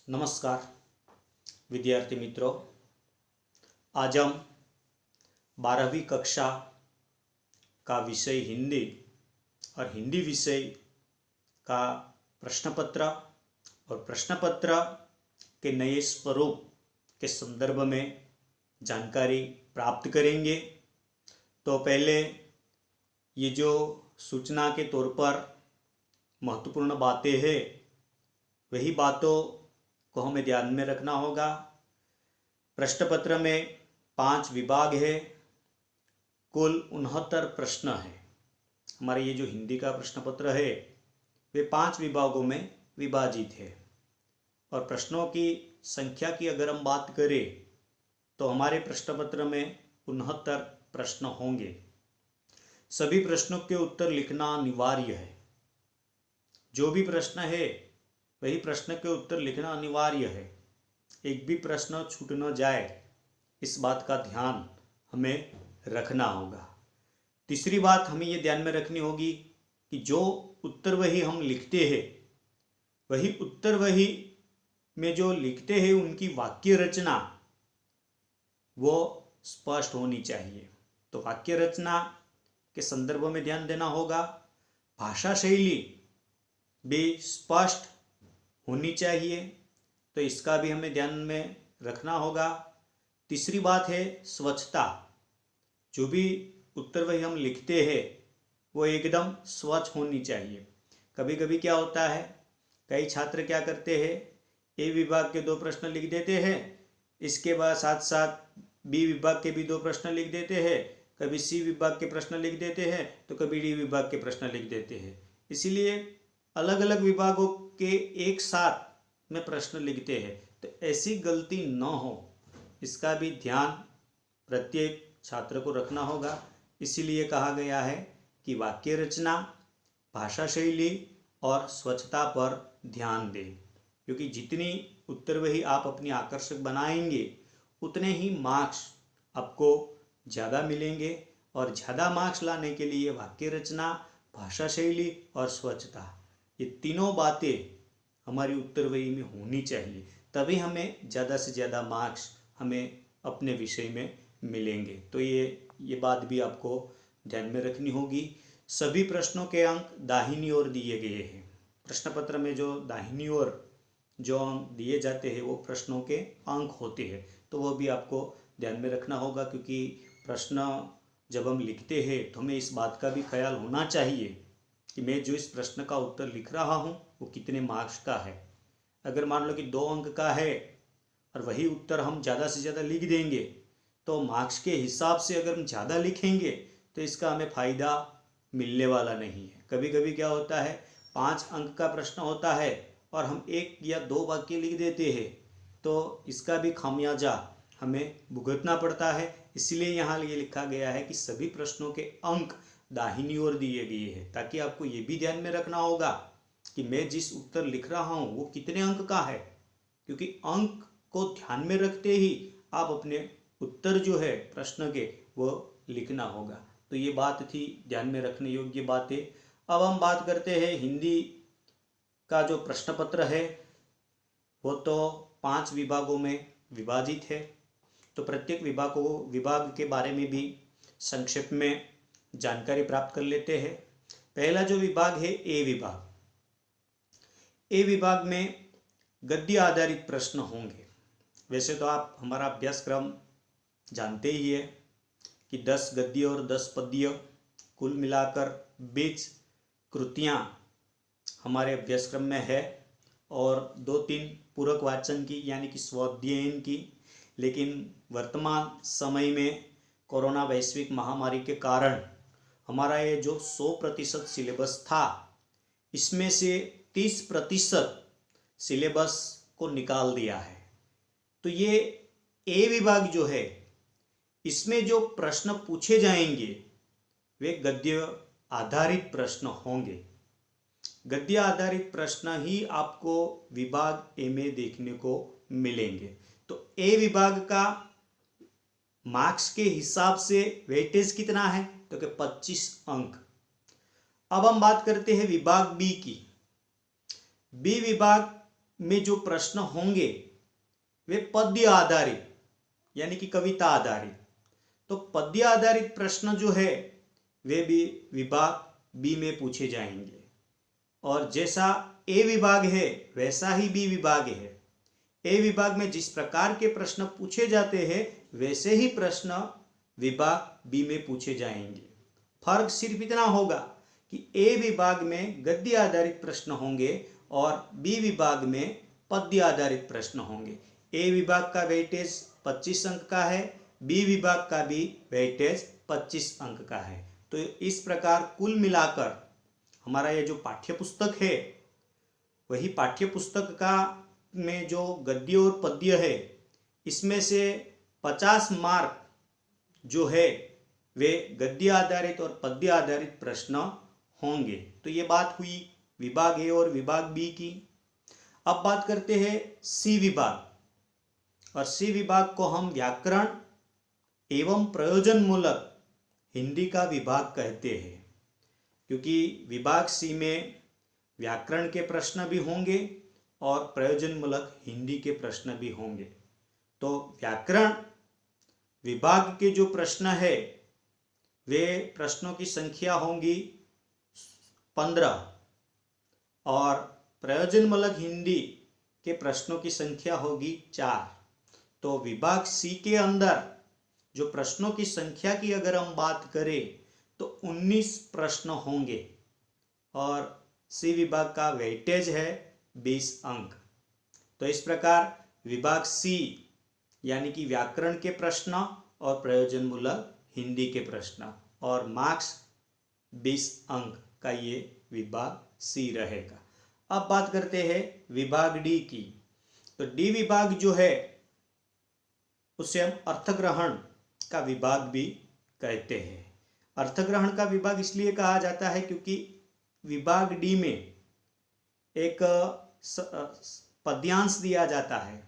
नमस्कार विद्यार्थी मित्रों, आज हम 12वीं कक्षा का विषय हिंदी और हिंदी विषय का प्रश्न पत्र और प्रश्न पत्र के नए स्वरूप के संदर्भ में जानकारी प्राप्त करेंगे। तो पहले ये जो सूचना के तौर पर महत्वपूर्ण बातें हैं, वही बातों को हमें ध्यान में रखना होगा। प्रश्न पत्र में 5 विभाग है, कुल 69 प्रश्न है। हमारे ये जो हिंदी का प्रश्न पत्र है वे 5 विभागों में विभाजित है और प्रश्नों की संख्या की अगर हम बात करें तो हमारे प्रश्न पत्र में 69 प्रश्न होंगे। सभी प्रश्नों के उत्तर लिखना अनिवार्य है। जो भी प्रश्न है वही प्रश्न के उत्तर लिखना अनिवार्य है। एक भी प्रश्न छूट न जाए, इस बात का ध्यान हमें रखना होगा। तीसरी बात हमें ये ध्यान में रखनी होगी कि जो उत्तर वही हम लिखते हैं, वही उत्तर वही में जो लिखते हैं उनकी वाक्य रचना वो स्पष्ट होनी चाहिए। तो वाक्य रचना के संदर्भ में ध्यान देना होगा। भाषा शैली भी स्पष्ट होनी चाहिए, तो इसका भी हमें ध्यान में रखना होगा। तीसरी बात है स्वच्छता। जो भी उत्तर वही हम लिखते हैं वो एकदम स्वच्छ होनी चाहिए। कभी कभी क्या होता है, कई छात्र क्या करते हैं, ए विभाग के 2 प्रश्न लिख देते हैं, इसके बाद साथ साथ बी विभाग के भी 2 प्रश्न लिख देते हैं, कभी सी विभाग के प्रश्न लिख देते हैं तो कभी डी विभाग के प्रश्न लिख देते हैं। इसीलिए अलग अलग विभागों के एक साथ में प्रश्न लिखते हैं, तो ऐसी गलती न हो, इसका भी ध्यान प्रत्येक छात्र को रखना होगा। इसीलिए कहा गया है कि वाक्य रचना, भाषा शैली और स्वच्छता पर ध्यान दें, क्योंकि जितनी उत्तर वही आप अपनी आकर्षक बनाएंगे उतने ही मार्क्स आपको ज़्यादा मिलेंगे। और ज़्यादा मार्क्स लाने के लिए वाक्य रचना, भाषा शैली और स्वच्छता, ये तीनों बातें हमारी उत्तरवही में होनी चाहिए, तभी हमें ज़्यादा से ज़्यादा मार्क्स हमें अपने विषय में मिलेंगे। तो ये बात भी आपको ध्यान में रखनी होगी। सभी प्रश्नों के अंक दाहिनी ओर दिए गए हैं। प्रश्न पत्र में जो दाहिनी ओर जो अंक दिए जाते हैं वो प्रश्नों के अंक होते हैं, तो वो भी आपको ध्यान में रखना होगा। क्योंकि प्रश्न जब हम लिखते हैं तो हमें इस बात का भी ख्याल होना चाहिए कि मैं जो इस प्रश्न का उत्तर लिख रहा हूँ वो कितने मार्क्स का है। अगर मान लो कि 2 अंक का है और वही उत्तर हम ज़्यादा से ज़्यादा लिख देंगे, तो मार्क्स के हिसाब से अगर हम ज़्यादा लिखेंगे तो इसका हमें फ़ायदा मिलने वाला नहीं है। कभी कभी क्या होता है, 5 अंक का प्रश्न होता है और हम 1 या 2 वाक्य लिख देते हैं, तो इसका भी खामियाजा हमें भुगतना पड़ता है। इसलिए यहाँ ये लिखा गया है कि सभी प्रश्नों के अंक दाहिनी ओर दिए गए हैं, ताकि आपको ये भी ध्यान में रखना होगा कि मैं जिस उत्तर लिख रहा हूँ वो कितने अंक का है। क्योंकि अंक को ध्यान में रखते ही आप अपने उत्तर जो है प्रश्न के वो लिखना होगा। तो ये बात थी ध्यान में रखने योग्य बातें। अब हम बात करते हैं हिंदी का जो प्रश्न पत्र है वो तो 5 विभागों में विभाजित है। तो प्रत्येक विभाग के बारे में भी संक्षेप में जानकारी प्राप्त कर लेते हैं। पहला जो विभाग है ए विभाग। ए विभाग में गद्य आधारित प्रश्न होंगे। वैसे तो आप हमारा अभ्यासक्रम जानते ही है कि 10 गद्य और 10 पद्य कुल मिलाकर 20 कृतियाँ हमारे अभ्यासक्रम में है और 2-3 पूरक वाचन की यानी कि स्वाध्ययन की। लेकिन वर्तमान समय में कोरोना वैश्विक महामारी के कारण हमारा ये जो 100% सिलेबस था, इसमें से 30% सिलेबस को निकाल दिया है। तो ये ए विभाग जो है इसमें जो प्रश्न पूछे जाएंगे वे गद्य आधारित प्रश्न होंगे। गद्य आधारित प्रश्न ही आपको विभाग ए में देखने को मिलेंगे। तो ए विभाग का मार्क्स के हिसाब से वेटेज कितना है, तो कि 25 अंक। अब हम बात करते हैं विभाग बी की। बी विभाग में जो प्रश्न होंगे वे पद्य आधारित यानी कि कविता आधारित। तो पद्य आधारित प्रश्न जो है वे भी विभाग बी में पूछे जाएंगे, और जैसा ए विभाग है वैसा ही बी विभाग है। ए विभाग में जिस प्रकार के प्रश्न पूछे जाते हैं वैसे ही प्रश्न विभाग बी में पूछे जाएंगे। फर्क सिर्फ इतना होगा कि ए विभाग में गद्य आधारित प्रश्न होंगे और बी विभाग में पद्य आधारित प्रश्न होंगे। ए विभाग का वेटेज 25 अंक का है, बी विभाग का भी वेटेज 25 अंक का है। तो इस प्रकार कुल मिलाकर हमारा ये जो पाठ्य पुस्तक है वही पाठ्य पुस्तक का में जो गद्य और पद्य है इसमें से 50 मार्क जो है वे गद्य आधारित और पद्य आधारित प्रश्न होंगे। तो ये बात हुई विभाग ए और विभाग बी की। अब बात करते हैं सी विभाग, और सी विभाग को हम व्याकरण एवं प्रयोजनमूलक हिंदी का विभाग कहते हैं, क्योंकि विभाग सी में व्याकरण के प्रश्न भी होंगे और प्रयोजनमूलक हिंदी के प्रश्न भी होंगे। तो व्याकरण विभाग के जो प्रश्न है वे प्रश्नों की संख्या होंगी 15 और प्रयोजनमूलक हिंदी के प्रश्नों की संख्या होगी 4। तो विभाग सी के अंदर जो प्रश्नों की संख्या की अगर हम बात करें तो 19 प्रश्न होंगे और सी विभाग का वेटेज है 20 अंक। तो इस प्रकार विभाग सी यानी कि व्याकरण के प्रश्न और प्रयोजनमूलक हिंदी के प्रश्न और मार्क्स 20 अंक का ये विभाग सी रहेगा। अब बात करते हैं विभाग डी की। तो डी विभाग जो है उसे हम अर्थग्रहण का विभाग भी कहते हैं। अर्थग्रहण का विभाग इसलिए कहा जाता है क्योंकि विभाग डी में एक पद्यांश दिया जाता है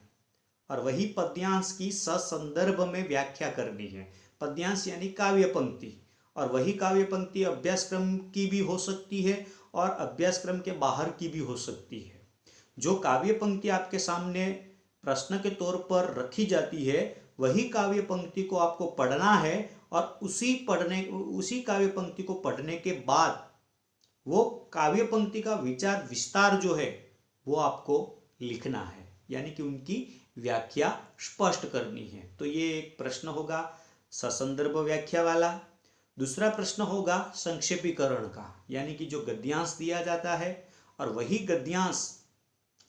और वही पद्यांश की ससंदर्भ में व्याख्या करनी है। पद्यांश यानी काव्य पंक्ति, और वही काव्य पंक्ति अभ्यासक्रम की भी हो सकती है और अभ्यासक्रम के बाहर की भी हो सकती है। जो काव्य पंक्ति आपके सामने प्रश्न के तौर पर रखी जाती है वही काव्य पंक्ति को आपको पढ़ना है और उसी काव्य पंक्ति को पढ़ने के बाद वो काव्य पंक्ति का विचार विस्तार जो है वो आपको लिखना है, यानी कि उनकी व्याख्या स्पष्ट करनी है। तो ये एक प्रश्न होगा ससंदर्भ व्याख्या वाला। दूसरा प्रश्न होगा संक्षेपीकरण का, यानी कि जो गद्यांश दिया जाता है और वही गद्यांश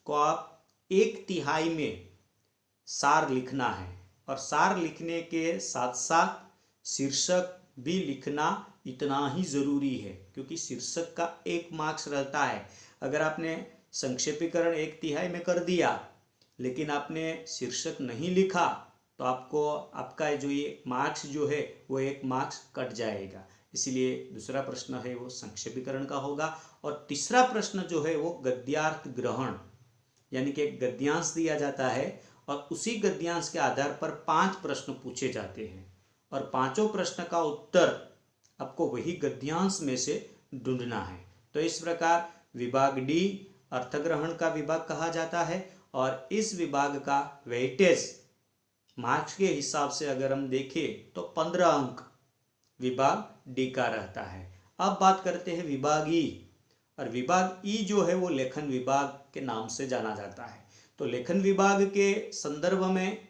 को आप 1/3 में सार लिखना है, और सार लिखने के साथ साथ शीर्षक भी लिखना इतना ही जरूरी है, क्योंकि शीर्षक का 1 मार्क्स रहता है। अगर आपने संक्षेपीकरण 1/3 में कर दिया लेकिन आपने शीर्षक नहीं लिखा तो आपको आपका जो ये मार्क्स जो है वो 1 मार्क्स कट जाएगा। इसलिए दूसरा प्रश्न है वो संक्षेपीकरण का होगा। और तीसरा प्रश्न जो है वो गद्यार्थ ग्रहण, यानी कि एक गद्यांश दिया जाता है और उसी गद्यांश के आधार पर 5 प्रश्न पूछे जाते हैं और पांचों प्रश्न का उत्तर आपको वही गद्यांश में से ढूंढना है। तो इस प्रकार विभाग डी अर्थग्रहण का विभाग कहा जाता है और इस विभाग का वेटेज मार्क्स के हिसाब से अगर हम देखें तो 15 अंक विभाग डी का रहता है। अब बात करते हैं विभाग ई, और विभाग ई जो है वो लेखन विभाग के नाम से जाना जाता है। तो लेखन विभाग के संदर्भ में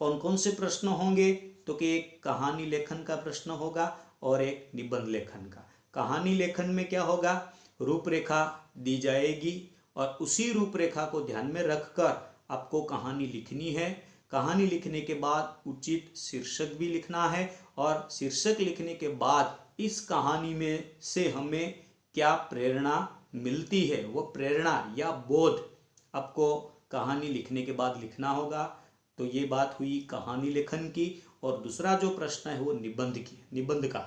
कौन कौन से प्रश्न होंगे, तो कि एक कहानी लेखन का प्रश्न होगा और एक निबंध लेखन का। कहानी लेखन में क्या होगा, रूपरेखा दी जाएगी और उसी रूपरेखा को ध्यान में रखकर आपको कहानी लिखनी है। कहानी लिखने के बाद उचित शीर्षक भी लिखना है और शीर्षक लिखने के बाद इस कहानी में से हमें क्या प्रेरणा मिलती है वो प्रेरणा या बोध आपको कहानी लिखने के बाद लिखना होगा। तो ये बात हुई कहानी लेखन की। और दूसरा जो प्रश्न है वो निबंध का।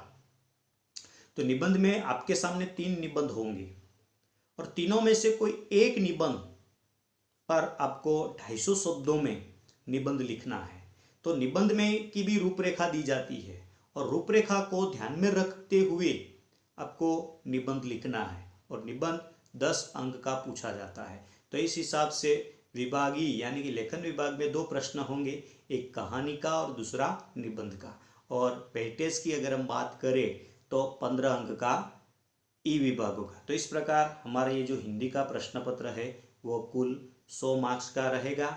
तो निबंध में आपके सामने 3 निबंध होंगे और तीनों में से कोई एक निबंध पर आपको 250 शब्दों में निबंध लिखना है। तो निबंध में की भी रूपरेखा दी जाती है और रूपरेखा को ध्यान में रखते हुए आपको निबंध लिखना है और निबंध 10 अंक का पूछा जाता है। तो इस हिसाब से विभागीय यानी कि लेखन विभाग में 2 प्रश्न होंगे, एक कहानी का और दूसरा निबंध का। और वेटेज की अगर हम बात करें तो 15 अंक का ई विभाग होगा। तो इस प्रकार हमारा ये जो हिंदी का प्रश्न पत्र है वो कुल 100 मार्क्स का रहेगा।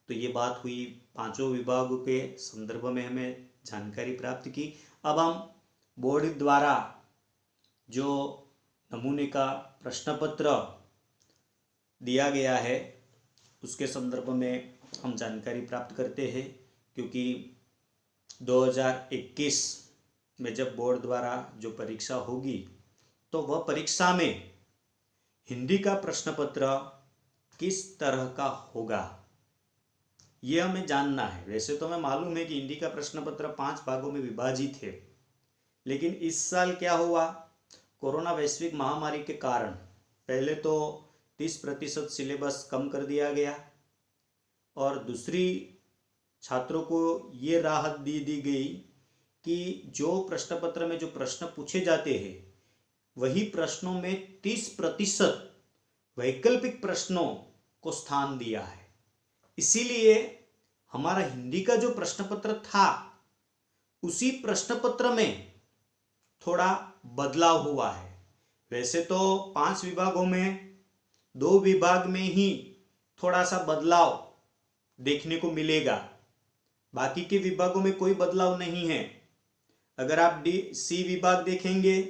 तो ये बात हुई 5 विभागों के संदर्भ में हमें जानकारी प्राप्त की। अब हम बोर्ड द्वारा जो नमूने का प्रश्न पत्र दिया गया है उसके संदर्भ में हम जानकारी प्राप्त करते हैं, क्योंकि 2021 में जब बोर्ड द्वारा जो परीक्षा होगी तो वह परीक्षा में हिंदी का प्रश्न पत्र किस तरह का होगा ये हमें जानना है। वैसे तो हमें मालूम है कि हिंदी का प्रश्न पत्र 5 भागों में विभाजित है, लेकिन इस साल क्या हुआ, कोरोना वैश्विक महामारी के कारण पहले तो 30% सिलेबस कम कर दिया गया और दूसरी छात्रों को ये राहत दी गई कि जो प्रश्न पत्र में जो प्रश्न पूछे जाते हैं वही प्रश्नों में 30% वैकल्पिक प्रश्नों को स्थान दिया है। इसीलिए हमारा हिंदी का जो प्रश्न पत्र था उसी प्रश्न पत्र में थोड़ा बदलाव हुआ है। वैसे तो 5 विभागों में 2 विभाग में ही थोड़ा सा बदलाव देखने को मिलेगा, बाकी के विभागों में कोई बदलाव नहीं है। अगर आप सी विभाग देखेंगे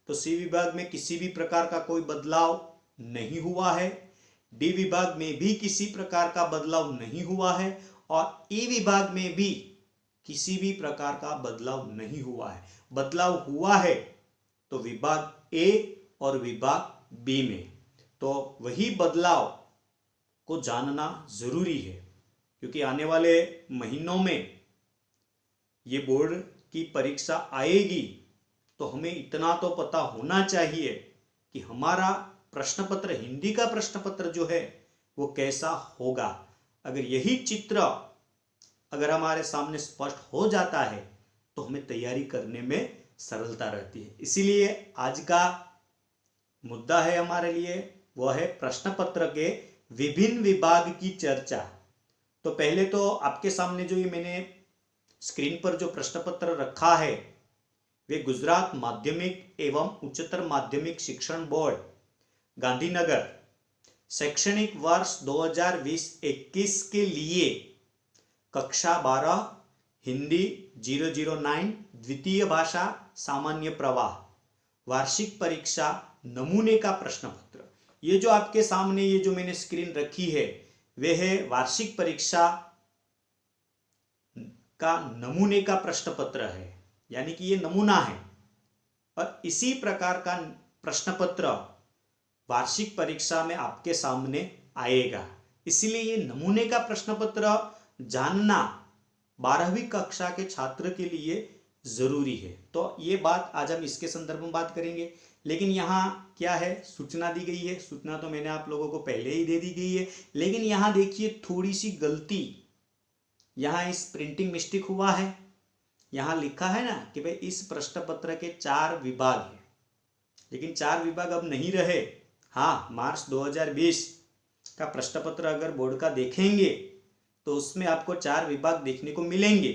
तो सी विभाग में किसी भी प्रकार का कोई बदलाव नहीं हुआ है, डी विभाग में भी किसी प्रकार का बदलाव नहीं हुआ है और ई विभाग में भी किसी भी प्रकार का बदलाव नहीं हुआ है। बदलाव हुआ है तो विभाग ए और विभाग बी में, तो वही बदलाव को जानना जरूरी है, क्योंकि आने वाले महीनों में ये बोर्ड की परीक्षा आएगी तो हमें इतना तो पता होना चाहिए कि हमारा प्रश्न पत्र, हिंदी का प्रश्न पत्र जो है वो कैसा होगा। अगर यही चित्र अगर हमारे सामने स्पष्ट हो जाता है तो हमें तैयारी करने में सरलता रहती है। इसीलिए आज का मुद्दा है हमारे लिए वह है प्रश्न पत्र के विभिन्न विभाग की चर्चा। तो पहले तो आपके सामने जो ये मैंने स्क्रीन पर जो प्रश्न पत्र रखा है वे गुजरात माध्यमिक एवं उच्चतर माध्यमिक शिक्षण बोर्ड गांधीनगर शैक्षणिक वर्ष 2020-21 के लिए कक्षा 12 हिंदी 009 द्वितीय भाषा सामान्य प्रवाह वार्षिक परीक्षा नमूने का प्रश्न पत्र। ये जो आपके सामने ये जो मैंने स्क्रीन रखी है वे है वार्षिक परीक्षा का नमूने का प्रश्न पत्र है, यानी कि ये नमूना है और इसी प्रकार का प्रश्न पत्र वार्षिक परीक्षा में आपके सामने आएगा। इसलिए ये नमूने का प्रश्न पत्र जानना 12वीं कक्षा के छात्र के लिए जरूरी है। तो ये बात आज हम इसके संदर्भ में बात करेंगे, लेकिन यहाँ क्या है, सूचना दी गई है। सूचना तो मैंने आप लोगों को पहले ही दे दी गई है, लेकिन यहाँ देखिए थोड़ी सी गलती, यहाँ इस प्रिंटिंग मिस्टेक हुआ है। यहाँ लिखा है ना कि भाई इस प्रश्न पत्र के 4 विभाग हैं, लेकिन 4 विभाग अब नहीं रहे। हाँ, मार्च 2020 का प्रश्न पत्र अगर बोर्ड का देखेंगे तो उसमें आपको 4 विभाग देखने को मिलेंगे,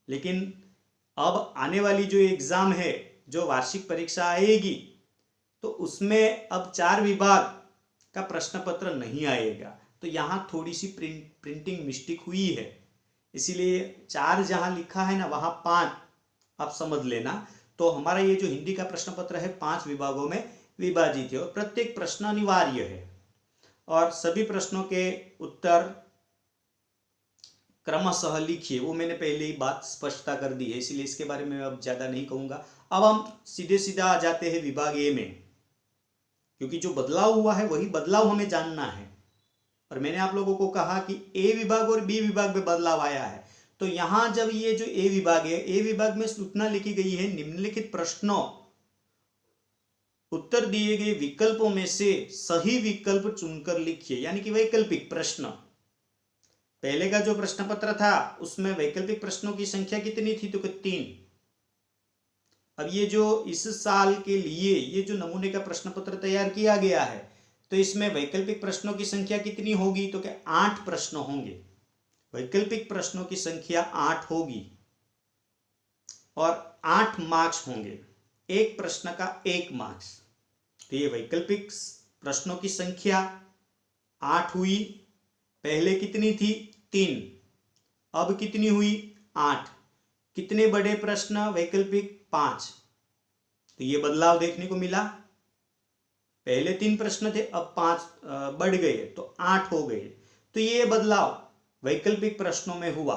लेकिन अब आने वाली जो एग्जाम है, जो वार्षिक परीक्षा आएगी, तो उसमें अब 4 विभाग का प्रश्न पत्र नहीं आएगा। तो यहाँ थोड़ी सी प्रिंटिंग मिस्टेक हुई है, इसीलिए 4 जहाँ लिखा है ना वहाँ 5 आप समझ लेना। तो हमारा ये जो हिंदी का प्रश्न पत्र है 5 विभागों में विभाजित है और प्रत्येक प्रश्न अनिवार्य है और सभी प्रश्नों के उत्तर क्रमशः लिखिए। वो मैंने पहले ही बात स्पष्टता कर दी है, इसलिए इसके बारे में अब ज्यादा नहीं कहूंगा। अब हम सीधे सीधा आ जाते हैं विभाग ए में, क्योंकि जो बदलाव हुआ है वही बदलाव हमें जानना है। और मैंने आप लोगों को कहा कि ए विभाग और बी विभाग में बदलाव आया है। तो यहां जब ये जो ए विभाग है, ए विभाग में सूचना लिखी गई है, निम्नलिखित प्रश्नों उत्तर दिए गए विकल्पों में से सही विकल्प चुनकर लिखिए, यानी कि वैकल्पिक प्रश्न। पहले का जो प्रश्न पत्र था उसमें वैकल्पिक प्रश्नों की संख्या कितनी थी, तो 3। अब ये जो इस साल के लिए ये जो नमूने का प्रश्न पत्र तैयार किया गया है तो इसमें वैकल्पिक प्रश्नों की संख्या कितनी होगी? तो क्या 8 प्रश्न होंगे। वैकल्पिक प्रश्नों की संख्या 8 होगी और 8 मार्क्स होंगे। एक प्रश्न का 1 मार्क्स। तो ये वैकल्पिक प्रश्नों की संख्या 8 हुई। पहले कितनी थी? 3। अब कितनी हुई? 8। कितने बड़े प्रश्न वैकल्पिक? 5। तो ये बदलाव देखने को मिला। पहले 3 प्रश्न थे, अब 5 बढ़ गए तो 8 हो गए। तो ये बदलाव वैकल्पिक प्रश्नों में हुआ।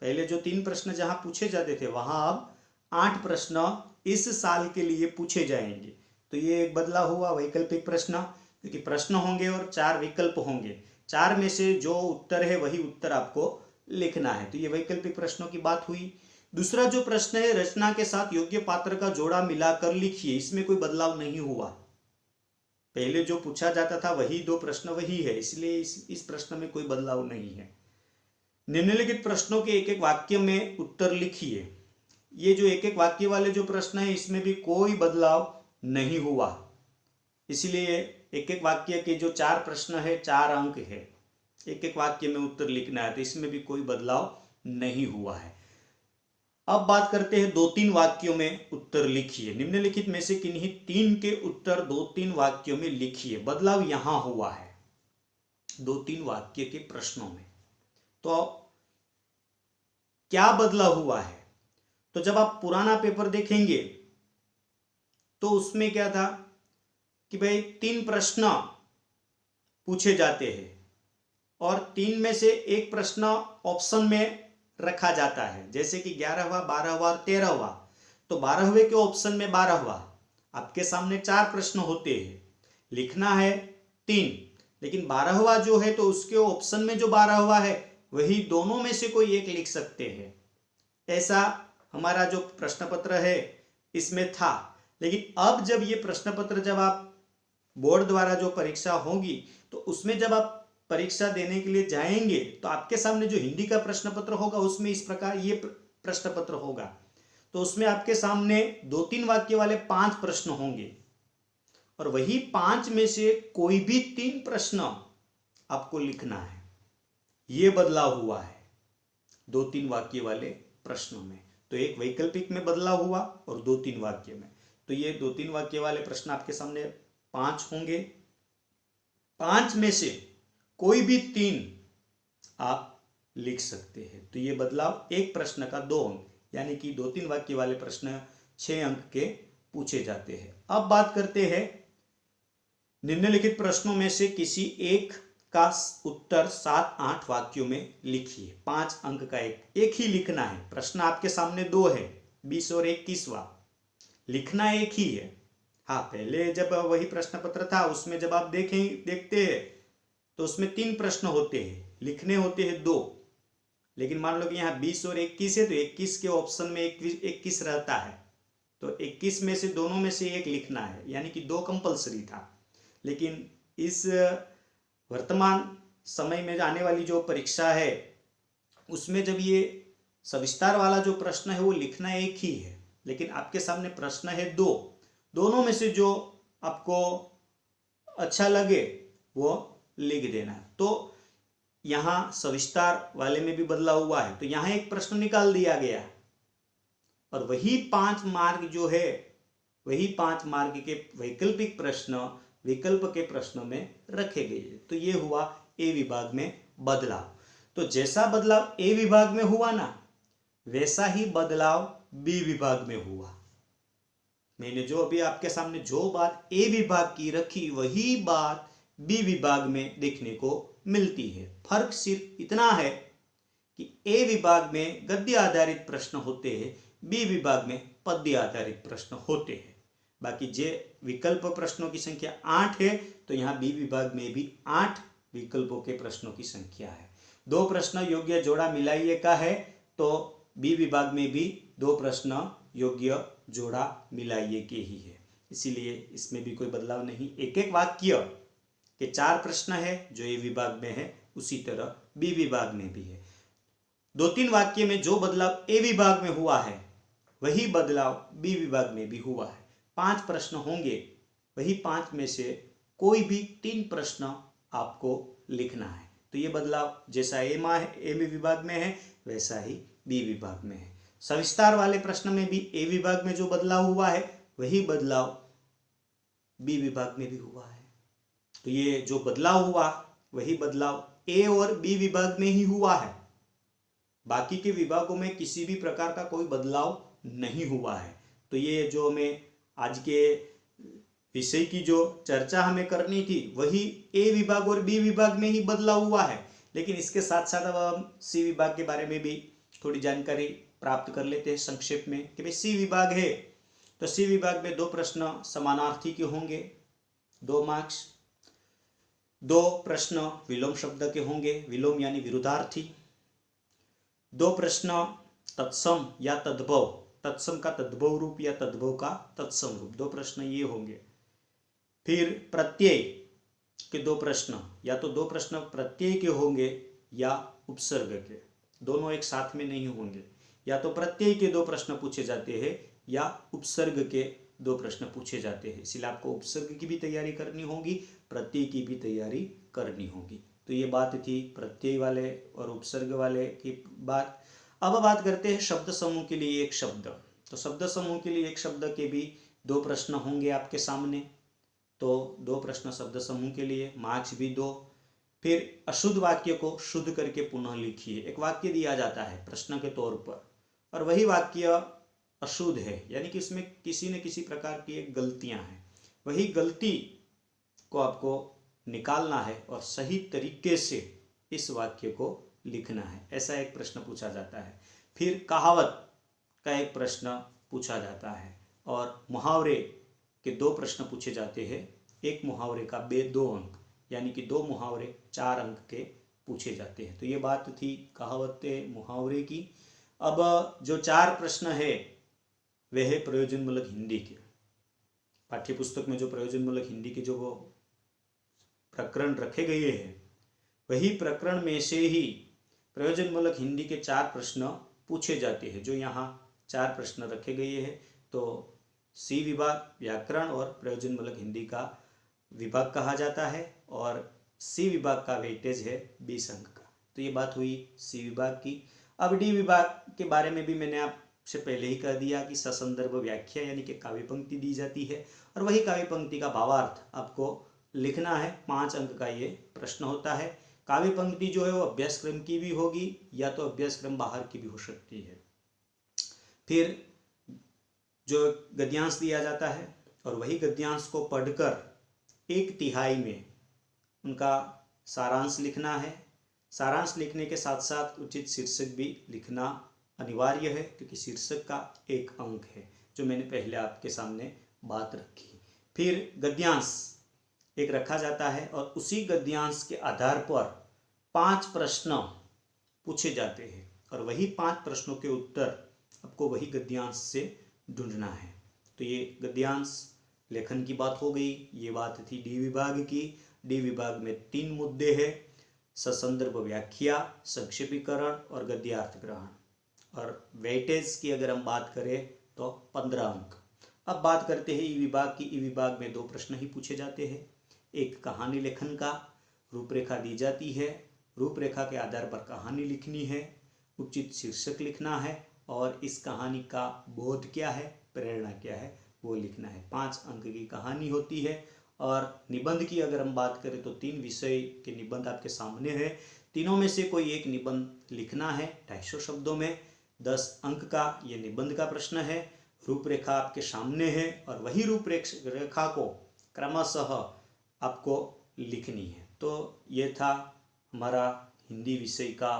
पहले जो 3 प्रश्न जहां पूछे जाते थे वहां अब 8 प्रश्न इस साल के लिए पूछे जाएंगे। तो ये एक बदलाव हुआ वैकल्पिक प्रश्न, क्योंकि प्रश्न होंगे और 4 विकल्प होंगे। 4 में से जो उत्तर है वही उत्तर आपको लिखना है। तो ये वैकल्पिक प्रश्नों की बात हुई। दूसरा जो प्रश्न है, रचना के साथ योग्य पात्र का जोड़ा मिलाकर लिखिए। इसमें कोई बदलाव नहीं हुआ। पहले जो पूछा जाता था वही 2 प्रश्न वही है, इसलिए इस प्रश्न में कोई बदलाव नहीं है। निम्नलिखित प्रश्नों के एक एक वाक्य में उत्तर लिखिए। ये जो एक एक वाक्य वाले जो प्रश्न है इसमें भी कोई बदलाव नहीं हुआ, इसलिए एक एक वाक्य के जो 4 प्रश्न है 4 अंक है। एक एक वाक्य में उत्तर लिखना है, तो इसमें भी कोई बदलाव नहीं हुआ है। अब बात करते हैं 2-3 वाक्यों में उत्तर लिखिए। निम्नलिखित में से किन्हीं 3 के उत्तर 2-3 वाक्यों में लिखिए। बदलाव यहां हुआ है 2-3 वाक्य के प्रश्नों में। तो क्या बदलाव हुआ है? तो जब आप पुराना पेपर देखेंगे तो उसमें क्या था कि भाई 3 प्रश्न पूछे जाते हैं और 3 में से एक प्रश्न ऑप्शन में रखा जाता है, जैसे कि 11वां, 12वां और 13वां। तो 12वें के ऑप्शन में 12वां। आपके सामने 4 प्रश्न होते हैं, लिखना है 3, लेकिन 12वां जो है तो उसके ऑप्शन में जो 12वां है वही दोनों में से कोई एक लिख सकते हैं। ऐसा हमारा जो प्रश्न पत्र है इसमें था। लेकिन अब जब ये प्रश्न पत्र जब आप बोर्ड द्वारा जो परीक्षा होगी तो उसमें जब आप परीक्षा देने के लिए जाएंगे तो आपके सामने जो हिंदी का प्रश्न पत्र होगा उसमें इस प्रकार ये प्रश्न पत्र होगा। तो उसमें आपके सामने 2-3 वाक्य वाले 5 प्रश्न होंगे और वही 5 में से कोई भी 3 प्रश्न आपको लिखना है। ये बदलाव हुआ है 2-3 वाक्य वाले प्रश्नों में। तो एक वैकल्पिक में बदलाव हुआ और 2-3 वाक्य में। तो ये 2-3 वाक्य वाले प्रश्न आपके सामने 5 होंगे। 5 में से कोई भी 3 आप लिख सकते हैं। तो ये बदलाव एक प्रश्न का 2 अंक, यानी कि 2-3 वाक्य वाले प्रश्न 6 अंक के पूछे जाते हैं। अब बात करते हैं निम्नलिखित प्रश्नों में से किसी एक का उत्तर 7-8 वाक्यों में लिखिए। 5 अंक का एक ही लिखना है। प्रश्न आपके सामने 2 है, 20 और 21वां। लिखना एक ही है। हाँ, पहले जब वही प्रश्न पत्र था उसमें जब आप देखते हैं तो उसमें 3 प्रश्न होते हैं, लिखने होते हैं 2। लेकिन मान लो कि यहाँ 20 और 21 है तो 21 के ऑप्शन में 21 रहता है, तो 21 में से दोनों में से एक लिखना है, यानी कि 2 कंपलसरी था। लेकिन इस वर्तमान समय में आने वाली जो परीक्षा है उसमें जब ये सविस्तार वाला जो प्रश्न है वो लिखना एक ही है, लेकिन आपके सामने प्रश्न है 2। दोनों में से जो आपको अच्छा लगे वो लिख देना। तो यहां सविस्तार वाले में भी बदलाव हुआ है, तो यहां एक प्रश्न निकाल दिया गया और वही 5 मार्क जो है वही 5 मार्क के वैकल्पिक प्रश्न विकल्प के प्रश्नों में रखे गए। तो ये हुआ ए विभाग में बदलाव। तो जैसा बदलाव ए विभाग में हुआ ना, वैसा ही बदलाव बी विभाग में हुआ। मैंने जो अभी आपके सामने जो बात ए विभाग की रखी वही बात बी विभाग में देखने को मिलती है। फर्क सिर्फ इतना है कि ए विभाग में गद्य आधारित प्रश्न होते हैं, बी विभाग में पद्य आधारित प्रश्न होते हैं। बाकी जे विकल्प प्रश्नों की संख्या 8 है तो यहाँ बी विभाग में भी 8 विकल्पों के प्रश्नों की संख्या है। 2 प्रश्न योग्य जोड़ा मिलाइए का है तो बी विभाग में भी 2 प्रश्न योग्य जोड़ा मिलाइए के ही है, इसीलिए इसमें भी कोई बदलाव नहीं। एक एक वाक्य के 4 प्रश्न है जो ए विभाग में है, उसी तरह बी विभाग में भी है। 2-3 वाक्य में जो बदलाव ए विभाग में हुआ है वही बदलाव बी विभाग में भी हुआ है। 5 प्रश्न होंगे, वही 5 में से कोई भी 3 प्रश्न आपको लिखना है। तो ये बदलाव जैसा ए विभाग में है वैसा ही बी विभाग में है। सविस्तार वाले प्रश्न में भी ए विभाग में जो बदलाव हुआ है वही बदलाव बी विभाग में भी हुआ है। तो ये जो बदलाव हुआ वही बदलाव ए और बी विभाग में ही हुआ है। बाकी के विभागों में किसी भी प्रकार का कोई बदलाव नहीं हुआ है। तो ये जो हमें आज के विषय की जो चर्चा हमें करनी थी वही ए विभाग और बी विभाग में ही बदलाव हुआ है। लेकिन इसके साथ साथ अब हम सी विभाग के बारे में भी थोड़ी जानकारी प्राप्त कर लेते हैं संक्षेप में कि भाई सी विभाग है तो सी विभाग में 2 प्रश्न समानार्थी के होंगे, 2 मार्क्स। 2 प्रश्न विलोम शब्द के होंगे, विलोम यानी विरुद्धार्थी। 2 प्रश्न तत्सम या तद्भव, तत्सम का तद्भव रूप या तद्भव का तत्सम रूप, 2 प्रश्न ये होंगे। फिर प्रत्यय के 2 प्रश्न, या तो 2 प्रश्न प्रत्यय के होंगे या उपसर्ग के, दोनों एक साथ में नहीं होंगे। या तो प्रत्यय के 2 प्रश्न पूछे जाते हैं या उपसर्ग के 2 प्रश्न पूछे जाते हैं। इसलिए आपको उपसर्ग की भी तैयारी करनी होगी, प्रत्यय की भी तैयारी करनी होगी। तो ये बात थी प्रत्यय वाले और उपसर्ग वाले की बात। अब बात करते हैं शब्द समूह के लिए एक शब्द। तो शब्द समूह के लिए एक शब्द के भी 2 प्रश्न होंगे आपके सामने। तो 2 प्रश्न शब्द समूह के लिए, मार्क्स भी 2। फिर अशुद्ध वाक्य को शुद्ध करके पुनः लिखिए। एक वाक्य दिया जाता है प्रश्न के तौर पर और वही वाक्य अशुद्ध है, यानी कि उसमें किसी न किसी प्रकार की एक गलतियां हैं। वही गलती को आपको निकालना है और सही तरीके से इस वाक्य को लिखना है, ऐसा एक प्रश्न पूछा जाता है। फिर कहावत का एक प्रश्न पूछा जाता है और मुहावरे के 2 प्रश्न पूछे जाते हैं। एक मुहावरे का 2 अंक, यानी कि 2 मुहावरे 4 अंक के पूछे जाते हैं। तो ये बात थी कहावत मुहावरे की। अब जो 4 प्रश्न है वह है प्रयोजनमूलक हिंदी के। पाठ्यपुस्तक में जो प्रयोजनमूलक हिंदी के जो वो प्रकरण रखे गए हैं वही प्रकरण में से ही प्रयोजनमूलक हिंदी के 4 प्रश्न पूछे जाते हैं। जो यहाँ 4 प्रश्न रखे गए हैं तो सी विभाग व्याकरण और प्रयोजनमूलक हिंदी का विभाग कहा जाता है और सी विभाग का वेटेज है 20 अंक का। तो ये बात हुई सी विभाग की। अब डी विभाग के बारे में भी मैंने आपसे पहले ही कह दिया कि ससंदर्भ व्याख्या यानी कि काव्य पंक्ति दी जाती है और वही काव्य पंक्ति का भावार्थ आपको लिखना है। 5 अंक का ये प्रश्न होता है। काव्य पंक्ति जो है वो अभ्यासक्रम की भी होगी या तो अभ्यासक्रम बाहर की भी हो सकती है। फिर जो गद्यांश दिया जाता है और वही गद्यांश को पढ़कर 1/3 में उनका सारांश लिखना है। सारांश लिखने के साथ साथ उचित शीर्षक भी लिखना अनिवार्य है क्योंकि शीर्षक का 1 अंक है, जो मैंने पहले आपके सामने बात रखी। फिर गद्यांश एक रखा जाता है और उसी गद्यांश के आधार पर 5 प्रश्न पूछे जाते हैं और वही 5 प्रश्नों के उत्तर आपको वही गद्यांश से ढूंढना है। तो ये गद्यांश लेखन की बात हो गई। ये बात थी डी विभाग की। डी विभाग में 3 मुद्दे हैं, ससंदर्भ व्याख्या, संक्षेपीकरण और गद्यार्थ ग्रहण। और वेटेज की अगर हम बात करें तो 15 अंक। अब बात करते हैं ई विभाग की। ई विभाग में 2 प्रश्न ही पूछे जाते हैं। एक कहानी लेखन का, रूपरेखा दी जाती है, रूपरेखा के आधार पर कहानी लिखनी है, उचित शीर्षक लिखना है और इस कहानी का बोध क्या है, प्रेरणा क्या है वो लिखना है। 5 अंक की कहानी होती है। और निबंध की अगर हम बात करें तो 3 विषय के निबंध आपके सामने है। तीनों में से कोई एक निबंध लिखना है 250 शब्दों में। 10 अंक का ये निबंध का प्रश्न है। रूपरेखा आपके सामने है और वही रूपरेखा को क्रमशः आपको लिखनी है। तो ये था हमारा हिंदी विषय का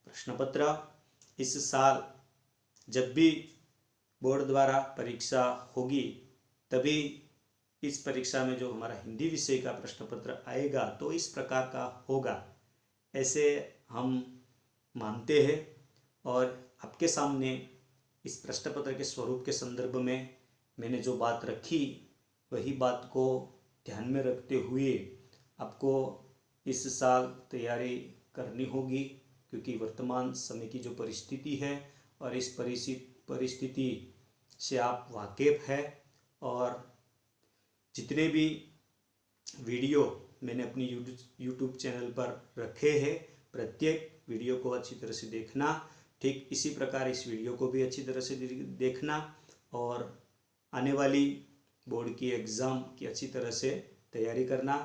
प्रश्न पत्र। इस साल जब भी बोर्ड द्वारा परीक्षा होगी तभी इस परीक्षा में जो हमारा हिंदी विषय का प्रश्न पत्र आएगा तो इस प्रकार का होगा, ऐसे हम मानते हैं। और आपके सामने इस प्रश्न पत्र के स्वरूप के संदर्भ में मैंने जो बात रखी वही बात को ध्यान में रखते हुए आपको इस साल तैयारी करनी होगी, क्योंकि वर्तमान समय की जो परिस्थिति है और इस परिस्थिति से आप वाकिफ है और जितने भी वीडियो मैंने अपनी यूट्यूब चैनल पर रखे हैं। प्रत्येक वीडियो को अच्छी तरह से देखना, ठीक इसी प्रकार इस वीडियो को भी अच्छी तरह से देखना और आने वाली बोर्ड की एग्ज़ाम की अच्छी तरह से तैयारी करना।